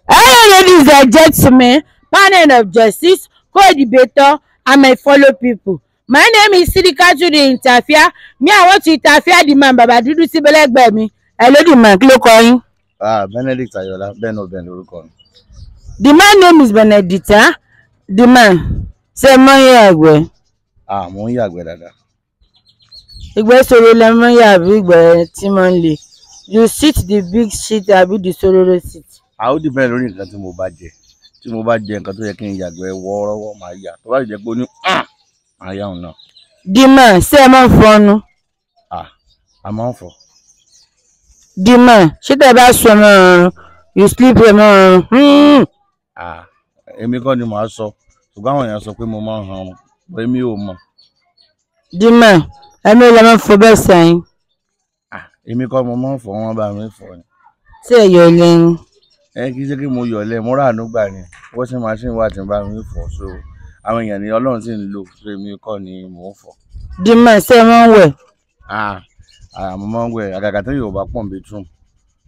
Hello, ladies and gentlemen, panel of justice, co-debater, and my fellow people. My name is Sidi to the interfere. Me, I want to interfere the man, Baba Dudu Sibelegbe mi. Hello, the man, kí ló kọ yín? Benedict Ayola, Ben lorúkọ mi. The man name is Benedict, huh? The man. Ṣé mọ́ yẹ ẹ̀gbẹ́? Mo ń yàgbẹ́ dáadáa. Ìgbẹ́ sọ̀rọ̀ lẹ mọ́ yẹ àbí ìgbẹ́ tí mo ń lè. You sit the big shit àbí the sororo sit. Ó depend lórí nǹkan tí mo bá jẹ. Tí mo bá jẹ nǹkan tó yẹ kí n yàgbẹ́ wọ́ọ́rọ́wọ́ máa yà. Tó bá jẹ́ pé ó ní máa yà òun náà. The man, ṣé ẹ máa ń fọnu? A máa ń fọ. The man, ṣé tẹ́ bá sọ ọmọ ọ̀run, you sleep ọmọ ọ̀run? Èmi kọ́ ni màá sọ. Ṣùgbọ́n àwọn èèyàn sọ pé mo máa ń han wọn. Bọ́ èmi ò mọ̀. The man, ẹ̀mí ló máa ń fọ bẹ́ẹ̀ sẹ́yìn. Èmi kọ́ mo máa ń fọ, wọ́n bá mi fọ ni. Ṣé ẹ yọ lẹ́yìn? Kì í ṣe kí mo yọ̀lẹ̀, mo ràánú gbà ni. Washing machine wà tí ń bá mi fọ. So àwọn èèyàn ni Ọlọ́run sì ń lò. So èmi kọ́ ni mò ń fọ. The man, ṣé ẹ máa ń wẹ̀? Mo máa ń wẹ̀. Àgàgà tí Yorùbá pọ̀ bedroom.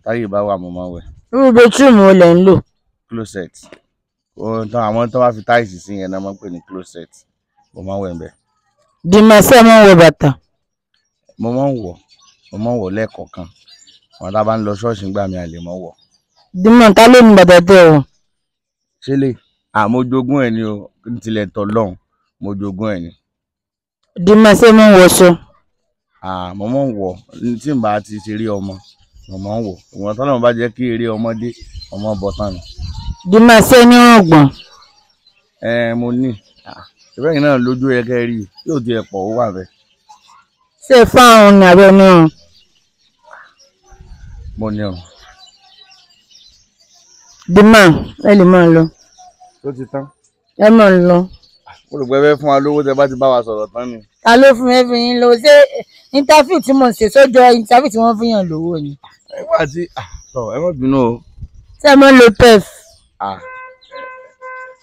Táyé bá wà mo máa ń wẹ̀. Irú bedroom wo lẹ̀ ń lò? Closet. Àwọn tó wá fi táìsì sí yẹn náà máa ń pè ní closet. Mo máa ń wẹ̀ ńbẹ̀. The man, ṣé ẹ máa ń wọ bàtà? Mo máa ń wọ̀ lẹ́ẹ̀kọ̀ọ̀kan. Àwọn tá a bá ń lọ ṣọ́ọ̀ṣì ńgbà mi àlè mọ́ wọ̀. The man, ta ló ní bàtà tẹ́ ẹ wọ̀? Ṣé lè? Mo jogún ẹ̀ ni o. Ní tilẹ̀ tọ̀ lọ́hùn. Mo jogún ẹ̀ ni. The man, ṣé ẹ máa ń wọṣọ? Mo máa ń wọ̀ tí n bá ti ṣeré ọmọ. Mo máa ń wọ̀. Ìwọ̀n tọ́lọ́run bá jẹ́ kí eré ọmọdé ọmọ bọ̀ tán ni. The man, ṣé ẹ ní ọ̀gbọ̀n? Mo ní. Ìbẹ́yìn náà lójú ẹ kẹ́ rí. Yóò di ẹ̀pọ̀ ó wà bẹ́ẹ̀. Ṣé ẹ fáwọn ní abẹ́ onírun? Mo ní ọ̀run. The man, ẹ lè máa lọ. Tó ti tán. Ẹ máa lọ. Mo rò pé ẹ fẹ́ fún wa lówó tẹ bá ti bá wa sọ̀rọ̀ tán ni. Ta ló fún ẹ fi yín lówó? Ṣé interview tí mo ń ṣe sójọ interview tí wọ́n fi yàn lówó ni? Nígbà tí ẹ má bínú o. Ṣé ẹ máa ń lo pef?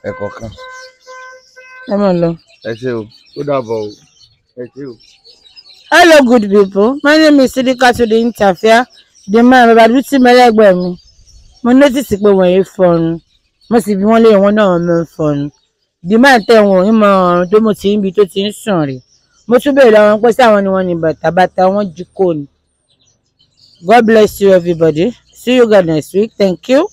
Ẹ̀kọ̀ọ̀kan. Ẹ máa lọ. Ẹ ṣé o. Ó dàbọ̀ o. Ẹ ṣé o. Hello, good people. My name is Sidi to the interfere. The man, Baba Dudu Sibelegbe mi. Mo notice pé wọ́n yé fọnu. Mo sì bí wọ́n lé wọn náà wọ́n máa ń fọnu. The man tẹ̀ wọ́n ń mọ ọ̀run tó mo ti ń bi tó ti ń sùn rè. Mo tún bèèrè lọ́wọ́ pé sáwọn ni wọ́n ní bàtà wọn jí kò ní. God bless you everybody. See you guys next week. Thank you.